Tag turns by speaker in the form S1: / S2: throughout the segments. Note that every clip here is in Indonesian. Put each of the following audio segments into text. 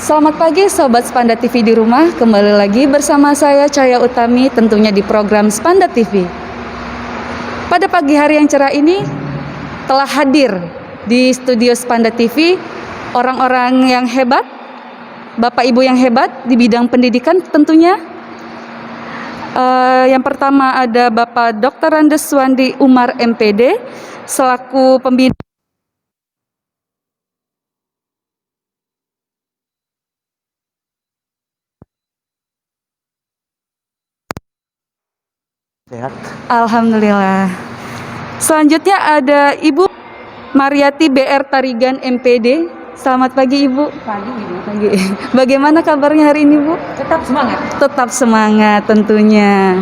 S1: Selamat pagi Sobat Spanda TV di rumah, kembali lagi bersama saya Cahaya Utami tentunya di program Spanda TV. Pada pagi hari yang cerah ini telah hadir di studio Spanda TV orang-orang yang hebat, Bapak Ibu yang hebat di bidang pendidikan tentunya. Yang pertama ada Bapak Dr. Andes Wandi Umar MPD selaku pembina
S2: sehat.
S1: Alhamdulillah. Selanjutnya ada Ibu Mariati BR Tarigan MPD. Selamat pagi Ibu. Pagi. Bagaimana kabarnya hari ini Bu?
S3: Tetap semangat.
S1: Tetap semangat tentunya.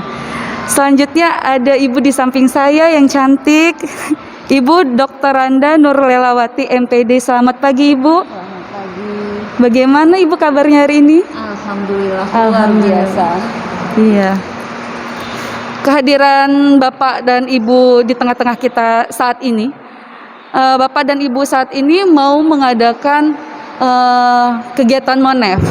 S1: Selanjutnya ada Ibu di samping saya yang cantik, Ibu Dr. Randa Nurlelawati MPD. Selamat pagi Ibu.
S3: Selamat pagi.
S1: Bagaimana Ibu kabarnya hari ini?
S3: Alhamdulillah.
S1: Alhamdulillah.
S3: Luar biasa.
S1: Iya. Kehadiran Bapak dan Ibu di tengah-tengah kita saat ini, Bapak dan Ibu saat ini mau mengadakan kegiatan Monef.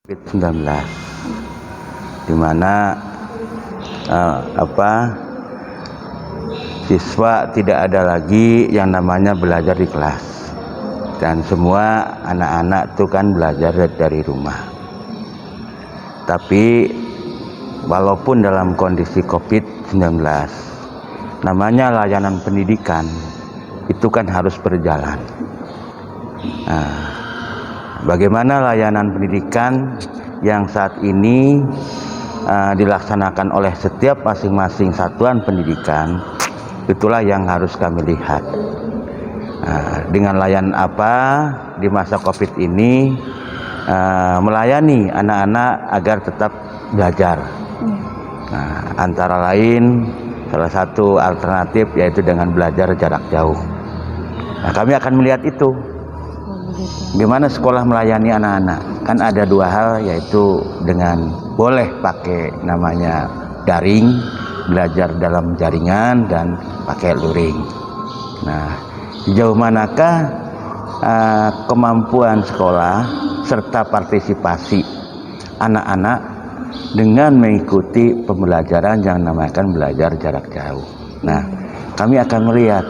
S2: COVID-19 di mana siswa tidak ada lagi yang namanya belajar di kelas dan semua anak-anak itu kan belajar dari rumah. Tapi walaupun dalam kondisi COVID-19 namanya layanan pendidikan itu kan harus berjalan. Bagaimana layanan pendidikan yang saat ini dilaksanakan oleh setiap masing-masing satuan pendidikan, itulah yang harus kami lihat. Dengan layanan apa di masa COVID ini melayani anak-anak agar tetap belajar. Antara lain salah satu alternatif yaitu dengan belajar jarak jauh. Kami akan melihat itu. Gimana sekolah melayani anak-anak? Kan ada dua hal, yaitu dengan boleh pakai namanya daring, belajar dalam jaringan, dan pakai luring. Nah, sejauh manakah kemampuan sekolah serta partisipasi anak-anak dengan mengikuti pembelajaran yang dinamakan belajar jarak jauh? Nah, kami akan melihat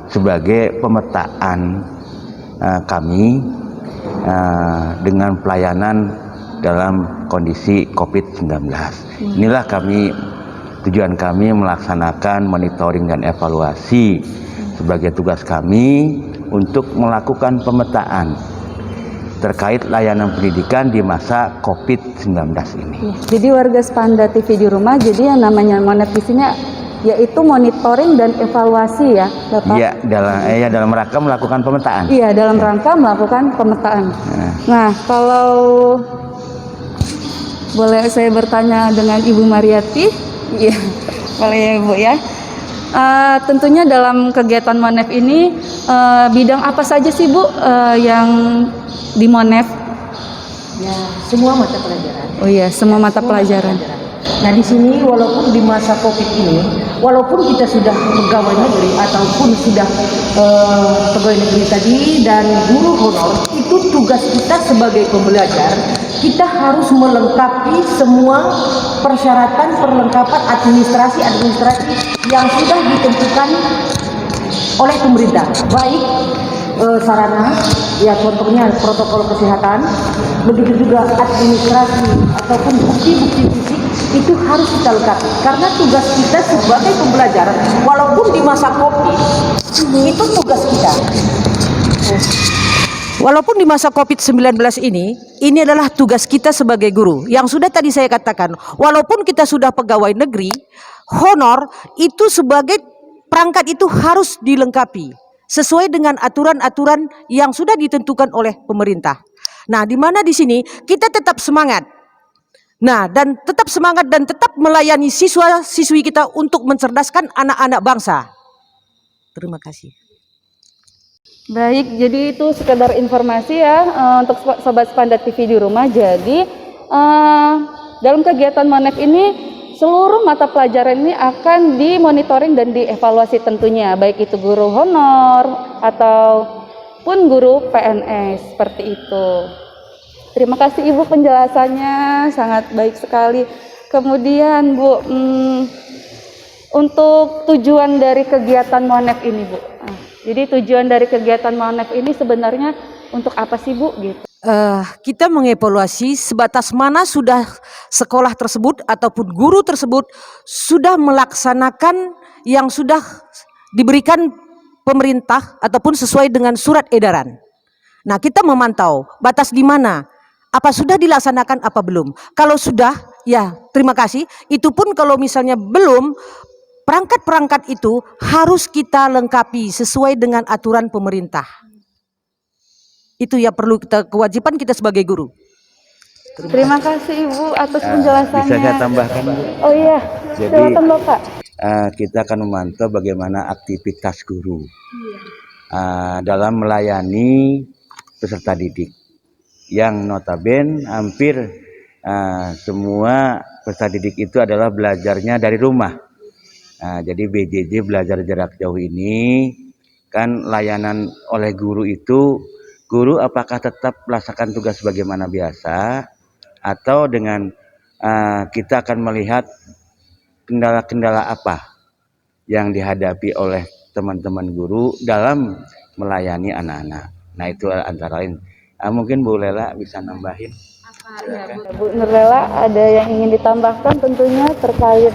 S2: sebagai pemetaan kami dengan pelayanan dalam kondisi COVID-19. Inilah tujuan kami melaksanakan monitoring dan evaluasi sebagai tugas kami untuk melakukan pemetaan terkait layanan pendidikan di masa COVID-19 ini.
S1: Jadi warga Spanda TV di rumah, jadi yang namanya Monef di sini yaitu monitoring dan evaluasi ya Bapak?
S2: Iya, dalam rangka melakukan pemetaan.
S1: Iya, dalam rangka melakukan pemetaan. Nah, kalau boleh saya bertanya dengan Ibu Mariati? Iya, boleh ya Ibu ya. Tentunya dalam kegiatan Monef ini bidang apa saja sih Bu yang di Monef?
S3: Ya, semua mata pelajaran.
S1: Oh iya, semua mata pelajaran.
S3: Nah, di sini walaupun di masa COVID ini, walaupun kita sudah pegawai negeri ataupun sudah pegawai negeri tadi dan guru honor, itu tugas kita sebagai pembelajar, kita harus melengkapi semua perlengkapan administrasi yang sudah ditentukan oleh pemerintah, baik sarana, ya contohnya protokol kesehatan, begitu juga administrasi ataupun bukti-bukti fisik itu harus kita lengkapi karena tugas kita sebagai pembelajar walaupun di masa COVID itu tugas kita. Walaupun di masa COVID-19 ini adalah tugas kita sebagai guru. Yang sudah tadi saya katakan, walaupun kita sudah pegawai negeri, honor itu sebagai perangkat itu harus dilengkapi. sesuai dengan aturan-aturan yang sudah ditentukan oleh pemerintah. Nah, di mana di sini kita tetap semangat. Nah, dan tetap semangat dan tetap melayani siswa-siswi kita untuk mencerdaskan anak-anak bangsa. Terima kasih.
S1: Baik, jadi itu sekedar informasi ya untuk Sobat Spanda TV di rumah. Jadi dalam kegiatan Monef ini seluruh mata pelajaran ini akan dimonitoring dan dievaluasi tentunya, baik itu guru honor ataupun guru PNS, seperti itu. Terima kasih Ibu penjelasannya, sangat baik sekali. Kemudian Bu, untuk tujuan dari kegiatan Monef ini Bu, jadi tujuan dari kegiatan Monef ini sebenarnya untuk apa sih Bu? Gitu.
S3: Kita mengevaluasi sebatas mana sudah sekolah tersebut ataupun guru tersebut sudah melaksanakan yang sudah diberikan pemerintah ataupun sesuai dengan surat edaran. Nah, kita memantau batas di mana, apa sudah dilaksanakan apa belum. Kalau sudah, ya terima kasih. Itu pun kalau misalnya belum, perangkat-perangkat itu harus kita lengkapi sesuai dengan aturan pemerintah. Itu ya perlu kewajiban kita sebagai guru.
S1: Terima kasih Ibu atas penjelasannya.
S2: Bisa saya tambahkan?
S1: Oh iya, silakan Bapak.
S2: Kita akan memantau bagaimana aktivitas guru dalam melayani peserta didik. Yang notabene hampir semua peserta didik itu adalah belajarnya dari rumah. Jadi BJJ belajar jarak jauh ini kan layanan oleh guru itu, guru apakah tetap melaksanakan tugas sebagaimana biasa atau dengan kita akan melihat kendala-kendala apa yang dihadapi oleh teman-teman guru dalam melayani anak-anak. Nah, itu antara lain. Mungkin Bu Lela bisa nambahin.
S1: Bu Nurlela, ada yang ingin ditambahkan tentunya terkait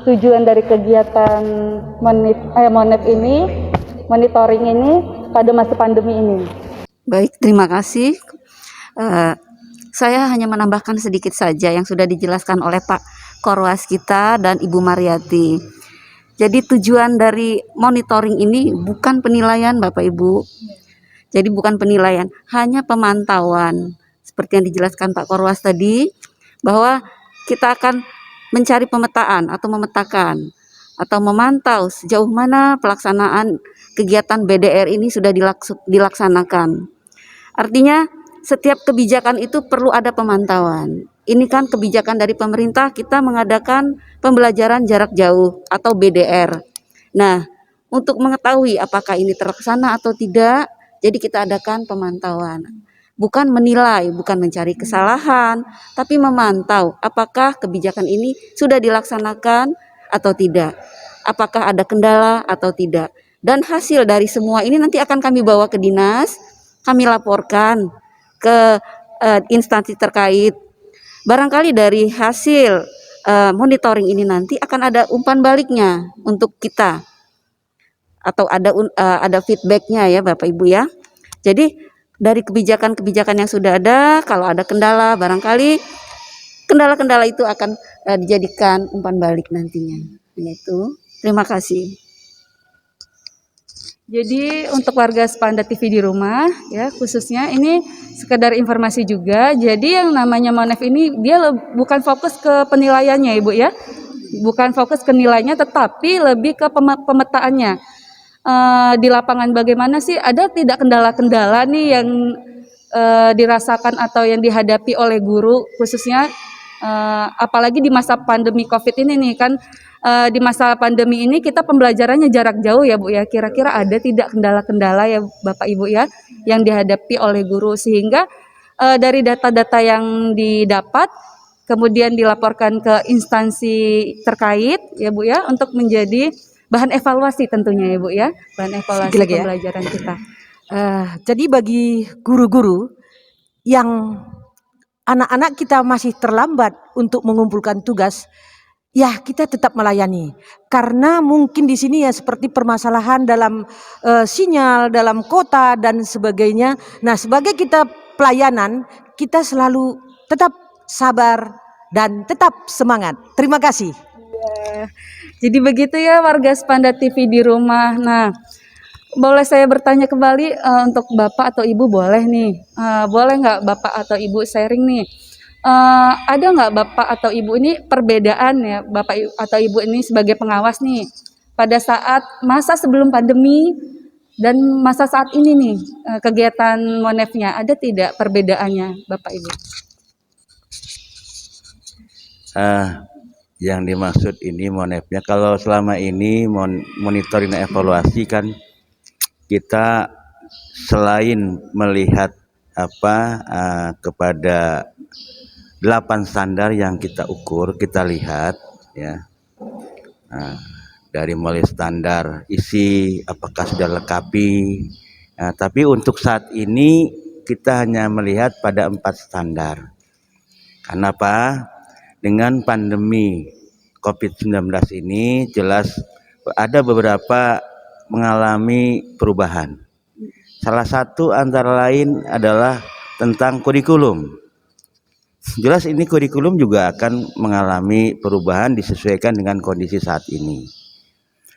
S1: tujuan dari kegiatan Monef ini, monitoring ini pada masa pandemi ini.
S4: Baik, terima kasih. Saya hanya menambahkan sedikit saja yang sudah dijelaskan oleh Pak Korwas kita dan Ibu Mariati. Jadi tujuan dari monitoring ini bukan penilaian Bapak Ibu. Jadi bukan penilaian, hanya pemantauan. Seperti yang dijelaskan Pak Korwas tadi, bahwa kita akan mencari pemetaan atau memetakan atau memantau sejauh mana pelaksanaan kegiatan BDR ini sudah dilaksanakan. Artinya setiap kebijakan itu perlu ada pemantauan. Ini kan kebijakan dari pemerintah, kita mengadakan pembelajaran jarak jauh atau BDR. Nah, untuk mengetahui apakah ini terlaksana atau tidak, jadi kita adakan pemantauan. Bukan menilai, bukan mencari kesalahan, tapi memantau apakah kebijakan ini sudah dilaksanakan atau tidak. Apakah ada kendala atau tidak. Dan hasil dari semua ini nanti akan kami bawa ke dinas, kami laporkan ke instansi terkait. Barangkali dari hasil monitoring ini nanti akan ada umpan baliknya untuk kita. Atau ada feedbacknya ya Bapak Ibu ya. Jadi dari kebijakan-kebijakan yang sudah ada, kalau ada kendala, barangkali kendala-kendala itu akan dijadikan umpan balik nantinya. Yaitu, terima kasih.
S1: Jadi untuk warga Spanda TV di rumah, ya khususnya ini sekedar informasi juga. Jadi yang namanya Monef ini dia bukan fokus ke penilaiannya Ibu ya, bukan fokus ke nilainya, tetapi lebih ke pemetaannya. Di lapangan bagaimana sih, ada tidak kendala-kendala nih yang dirasakan atau yang dihadapi oleh guru khususnya apalagi di masa pandemi COVID ini nih kan, di masa pandemi ini kita pembelajarannya jarak jauh ya Bu ya, kira-kira ada tidak kendala-kendala ya Bapak Ibu ya yang dihadapi oleh guru, sehingga dari data-data yang didapat kemudian dilaporkan ke instansi terkait ya Bu ya untuk menjadi bahan evaluasi tentunya ya Bu ya, bahan evaluasi pembelajaran kita.
S3: Jadi bagi guru-guru yang anak-anak kita masih terlambat untuk mengumpulkan tugas, ya kita tetap melayani. Karena mungkin di sini ya seperti permasalahan dalam sinyal, dalam kota dan sebagainya. Nah, sebagai kita pelayanan, kita selalu tetap sabar dan tetap semangat. Terima kasih.
S1: Ya, jadi begitu ya warga Spanda TV di rumah. Nah, boleh saya bertanya kembali untuk Bapak atau Ibu boleh nih, boleh nggak Bapak atau Ibu sharing nih, ada nggak Bapak atau Ibu ini perbedaan ya, atau Ibu ini sebagai pengawas nih, pada saat masa sebelum pandemi dan masa saat ini nih, kegiatan Monefnya, ada tidak perbedaannya Bapak Ibu?
S2: Yang dimaksud ini monepnya, kalau selama ini monitoring dan evaluasi kan kita selain melihat kepada 8 standar yang kita ukur, kita lihat ya, dari mulai standar isi apakah sudah lengkapi. Tapi untuk saat ini kita hanya melihat pada 4 standar. Kenapa? Dengan pandemi COVID-19 ini jelas ada beberapa mengalami perubahan. Salah satu antara lain adalah tentang kurikulum. Jelas ini kurikulum juga akan mengalami perubahan disesuaikan dengan kondisi saat ini.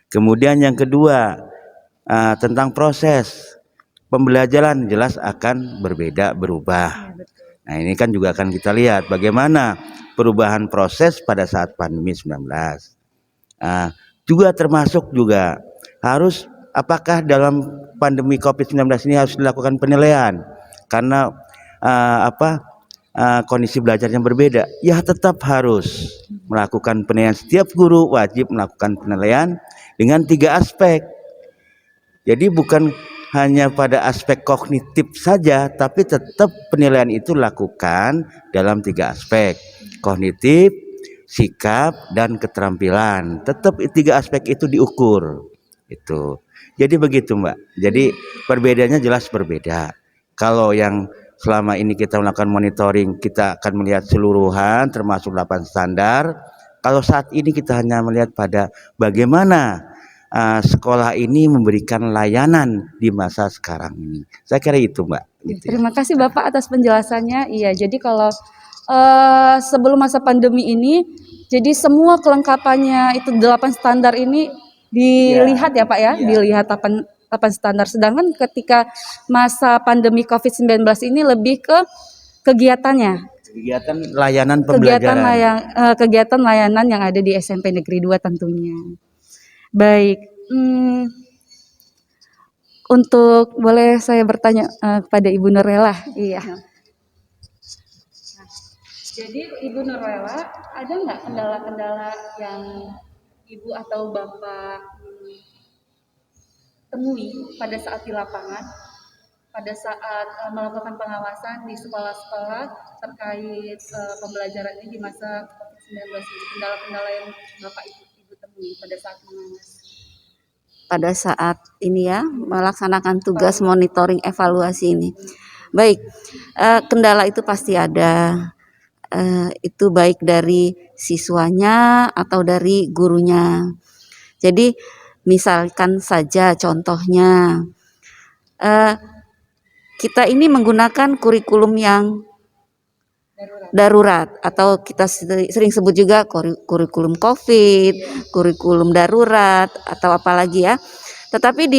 S2: Kemudian yang kedua, tentang proses pembelajaran jelas akan berubah. Nah, ini kan juga akan kita lihat bagaimana perubahan proses pada saat pandemi 19. Juga termasuk juga harus apakah dalam pandemi COVID-19 ini harus dilakukan penilaian karena kondisi belajarnya berbeda. Ya, tetap harus melakukan penilaian. Setiap guru wajib melakukan penilaian dengan 3 aspek. Jadi bukan hanya pada aspek kognitif saja, tapi tetap penilaian itu lakukan dalam 3 aspek: kognitif, sikap, dan keterampilan. Tetap 3 aspek itu diukur. Itu. Jadi begitu, Mbak. Jadi perbedaannya jelas berbeda. Kalau yang selama ini kita melakukan monitoring, kita akan melihat seluruhan termasuk 8 standar. Kalau saat ini kita hanya melihat pada bagaimana sekolah ini memberikan layanan di masa sekarang ini. Saya kira itu, Mbak. Gitu ya.
S1: Terima kasih Bapak atas penjelasannya. Iya, jadi kalau sebelum masa pandemi ini, jadi semua kelengkapannya itu 8 standar ini dilihat ya Pak ya, dilihat 8 standar. Sedangkan ketika masa pandemi COVID-19 ini lebih ke kegiatannya.
S2: Kegiatan layanan pembelajaran.
S1: Kegiatan layanan yang ada di SMP Negeri 2 tentunya. Baik, untuk boleh saya bertanya kepada Ibu Nurlela? Iya. Jadi Ibu Nurlela, ada nggak kendala-kendala yang Ibu atau Bapak temui pada saat di lapangan, pada saat melakukan pengawasan di sekolah-sekolah terkait pembelajaran ini di masa COVID-19 ini? Kendala-kendala yang Bapak Ibu temui pada saat mengawas?
S4: Pada saat ini ya, melaksanakan tugas monitoring evaluasi ini. Baik, kendala itu pasti ada. Itu baik dari siswanya atau dari gurunya. Jadi misalkan saja contohnya, kita ini menggunakan kurikulum yang darurat atau kita sering sebut juga kurikulum COVID, kurikulum darurat atau apalagi ya. Tetapi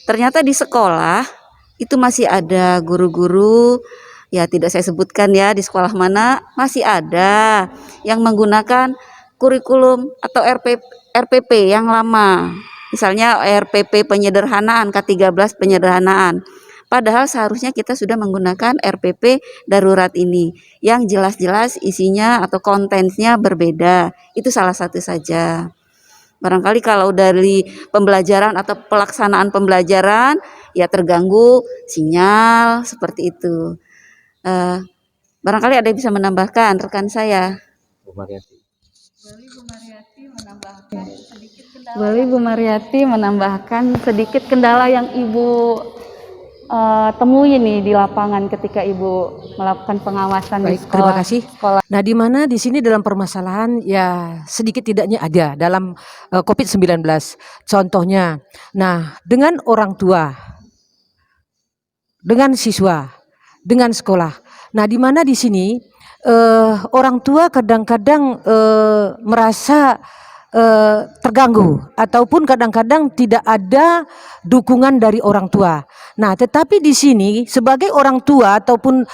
S4: ternyata di sekolah itu masih ada guru-guru, ya tidak saya sebutkan ya di sekolah mana, masih ada yang menggunakan kurikulum atau RPP yang lama. Misalnya RPP penyederhanaan, K13 penyederhanaan. Padahal seharusnya kita sudah menggunakan RPP darurat ini yang jelas-jelas isinya atau kontennya berbeda. Itu salah satu saja. Barangkali kalau dari pembelajaran atau pelaksanaan pembelajaran ya terganggu sinyal seperti itu. Barangkali ada yang bisa menambahkan rekan saya.
S1: Boleh Bu Mariati menambahkan sedikit kendala yang Ibu temui nih di lapangan ketika Ibu melakukan pengawasan di
S5: Baik,
S1: sekolah.
S5: terima kasih. Nah, di mana di sini dalam permasalahan ya sedikit tidaknya ada dalam COVID-19. Contohnya, nah dengan orang tua, dengan siswa, dengan sekolah. Nah, di mana di sini orang tua kadang-kadang merasa terganggu ataupun kadang-kadang tidak ada dukungan dari orang tua. Nah, tetapi di sini sebagai orang tua ataupun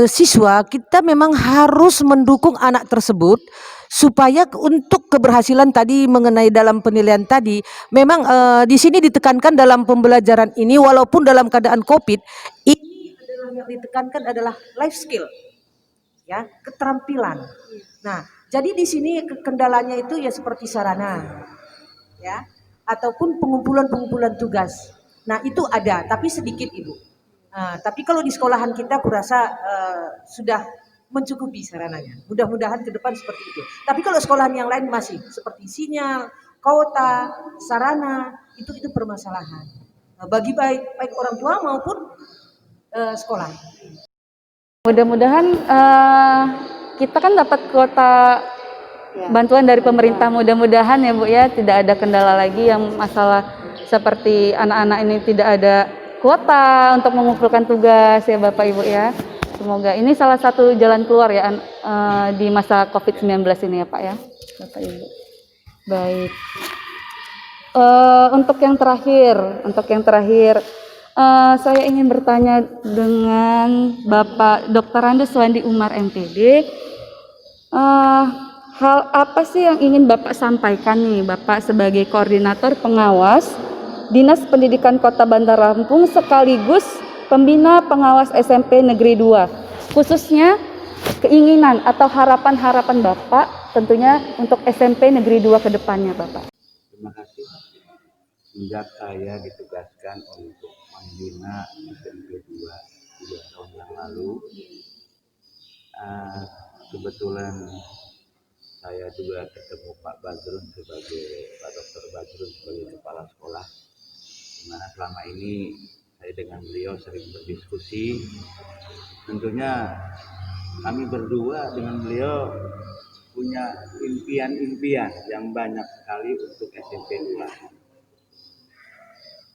S5: siswa, kita memang harus mendukung anak tersebut supaya untuk keberhasilan tadi mengenai dalam penilaian tadi, memang di sini ditekankan dalam pembelajaran ini walaupun dalam keadaan Covid, ini adalah yang ditekankan adalah life skill, ya, keterampilan. Nah, jadi di sini kendalanya itu ya seperti sarana, ya, ataupun pengumpulan tugas. Nah, itu ada, tapi sedikit Ibu. Nah, tapi kalau di sekolahan kita kurasa sudah mencukupi sarananya. Mudah-mudahan ke depan seperti itu. Tapi kalau sekolahan yang lain masih seperti sinyal, kota, sarana, itu permasalahan. Nah, bagi baik orang tua maupun sekolah.
S1: Mudah-mudahan kita kan dapat kuota bantuan dari pemerintah, mudah-mudahan ya Bu ya tidak ada kendala lagi yang masalah seperti anak-anak ini tidak ada kuota untuk mengumpulkan tugas ya Bapak Ibu ya. Semoga ini salah satu jalan keluar ya di masa COVID-19 ini ya Pak ya Bapak Ibu. Baik. Untuk yang terakhir saya ingin bertanya dengan Bapak Dr. Andes Wandi Umar MPD. Hal apa sih yang ingin Bapak sampaikan nih, Bapak sebagai koordinator pengawas Dinas Pendidikan Kota Bandar Lampung sekaligus pembina pengawas SMP Negeri 2, khususnya keinginan atau harapan-harapan Bapak tentunya untuk SMP Negeri 2 ke depannya Bapak.
S2: Terima kasih. Sejak saya ditugaskan untuk membina SMP 2 tahun yang lalu, kebetulan saya juga ketemu Pak Badrun Pak Dr. Badrun sebagai kepala sekolah, di mana selama ini saya dengan beliau sering berdiskusi. Tentunya kami berdua dengan beliau punya impian-impian yang banyak sekali untuk SMP 2.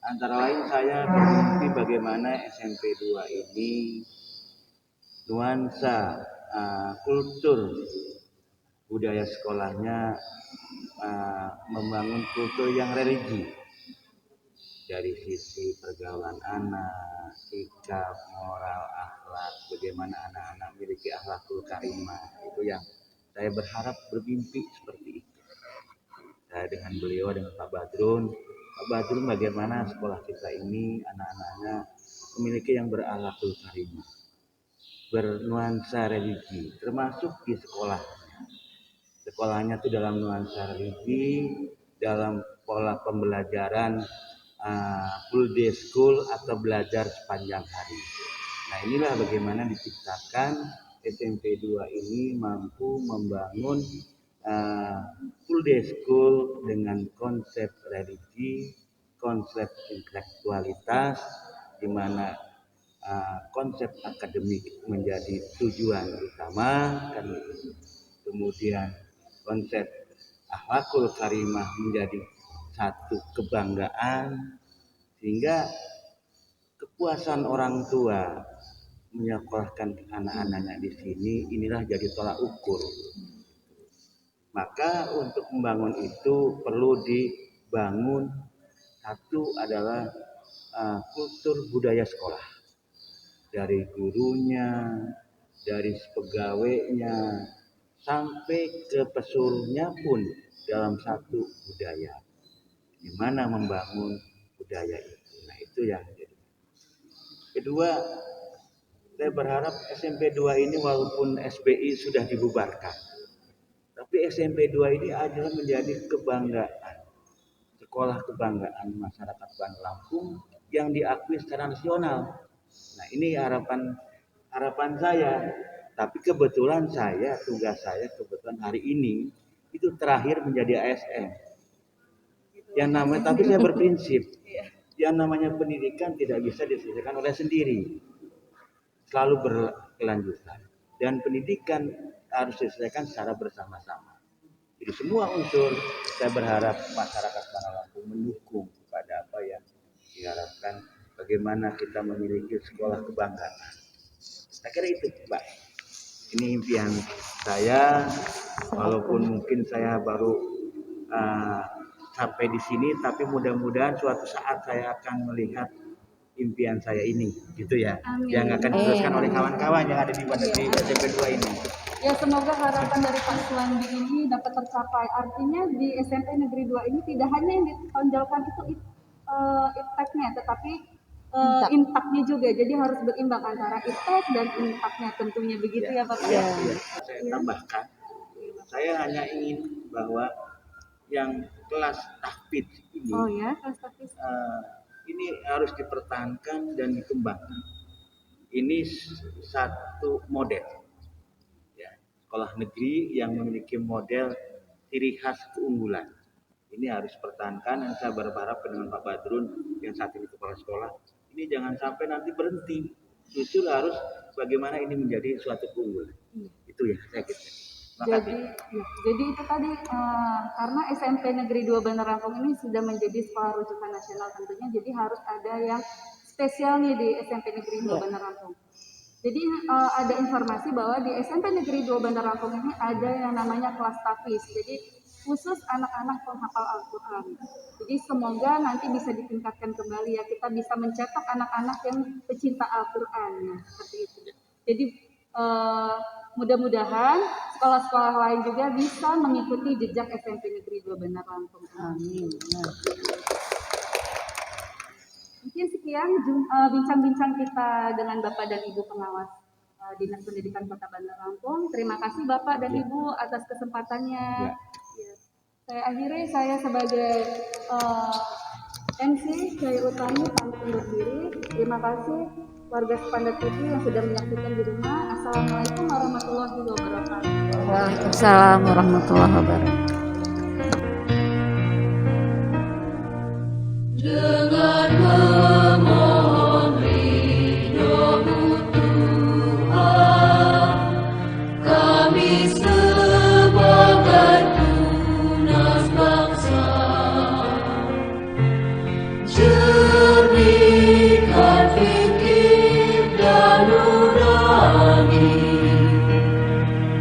S2: Antara lain saya bermimpi bagaimana SMP 2 ini nuansa kultur budaya sekolahnya membangun kultur yang religi dari sisi pergaulan anak, sikap, moral, akhlak, bagaimana anak-anak memiliki akhlakul karimah. Itu yang saya berharap bermimpi seperti itu. Saya dengan beliau, dengan Pak Badrun, bagaimana sekolah kita ini anak-anaknya memiliki yang berakhlakul karimah, bernuansa religi, termasuk di sekolah. Sekolahnya itu dalam nuansa religi, dalam pola pembelajaran full day school atau belajar sepanjang hari. Nah, inilah bagaimana diciptakan SMP 2 ini mampu membangun full day school dengan konsep religi, konsep intelektualitas, di mana konsep akademik menjadi tujuan utama, kan, kemudian konsep akhlakul karimah menjadi satu kebanggaan, sehingga kepuasan orang tua menyekolahkan anak-anaknya di sini inilah jadi tolak ukur. Maka untuk membangun itu perlu dibangun, satu adalah kultur budaya sekolah, dari gurunya, dari pegawainya, sampai ke pesuruhnya pun dalam satu budaya. Di mana membangun budaya itu. Nah, itu yang jadi. Kedua, saya berharap SMP 2 ini walaupun SBI sudah dibubarkan, tapi SMP 2 ini adalah menjadi kebanggaan, sekolah kebanggaan masyarakat Bandar Lampung yang diakui secara nasional. Nah, ini harapan saya. Tapi kebetulan tugas saya hari ini itu terakhir menjadi ASN. Yang namanya, tapi saya berprinsip, yang namanya pendidikan tidak bisa diselesaikan oleh sendiri, selalu berkelanjutan. Dan pendidikan harus diselesaikan secara bersama-sama. Jadi semua unsur, saya berharap masyarakat Bandar Lampung mendukung pada apa yang diharapkan, bagaimana kita memiliki sekolah kebanggaan. Saya kira itu, Pak. Ini impian saya, walaupun mungkin saya baru eh, sampai di sini, tapi mudah-mudahan suatu saat saya akan melihat impian saya ini, gitu ya,
S1: Amin.
S2: yang akan diteruskan oleh kawan-kawan yang ada di SMP 2 ini.
S1: Ya, semoga harapan dari Pak Suwandi ini dapat tercapai. Artinya di SMP Negeri 2 ini tidak hanya yang ditonjolkan itu ipteknya, tetapi impaknya juga. Jadi harus berimbang antara iptek dan impaknya tentunya, begitu ya Pak.
S2: Ya, saya tambahkan, saya hanya ingin bahwa yang kelas tahfidz ini,
S1: Oh ya, kelas tahfidz.
S2: ini harus dipertahankan dan dikembangkan. Ini satu model, ya, sekolah negeri yang memiliki model ciri khas keunggulan. Ini harus dipertahankan, dan saya berharap dengan Pak Badrun yang saat ini kepala sekolah, ini jangan sampai nanti berhenti. Justru harus bagaimana ini menjadi suatu keunggulan. Itu ya saya kira.
S1: Jadi itu tadi karena SMP Negeri 2 Bandar Lampung ini sudah menjadi sekolah rujukan nasional tentunya, jadi harus ada yang spesial nih di SMP Negeri 2 Bandar Lampung. Jadi ada informasi bahwa di SMP Negeri 2 Bandar Lampung ini ada yang namanya kelas tahfidz. Jadi khusus anak-anak penghafal Al-Quran. Jadi semoga nanti bisa ditingkatkan kembali ya, kita bisa mencetak anak-anak yang pecinta Al-Quran ya, seperti itu. Jadi mudah-mudahan sekolah-sekolah lain juga bisa mengikuti jejak SMP Negeri 2 Bandar Lampung. Amin. Mungkin sekian bincang-bincang kita dengan Bapak dan Ibu pengawas Dinas Pendidikan Kota Bandar Lampung. Terima kasih Bapak dan Ibu atas kesempatannya. Ya. Saya akhiri, saya sebagai MC Cahaya Utami pamit undur diri. Terima kasih warga Spanda TV yang sudah menyaksikan di rumah. Assalamualaikum warahmatullahi wabarakatuh.
S4: Waalaikumsalam warahmatullahi wabarakatuh.
S6: Dengan memohon ridho-Mu Tuhan, kami sebagai tunas bangsa, jernihkan fikir dan nurani,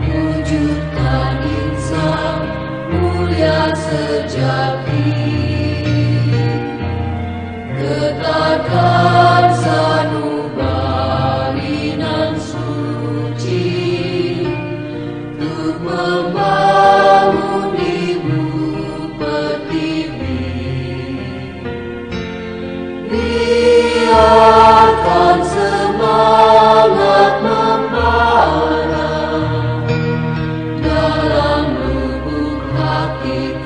S6: wujudkan insan mulia sejati. Getarkan sanubarinan suci untuk membangun Ibu Pertiwi. Biarkan semangat membara dalam lubuk hati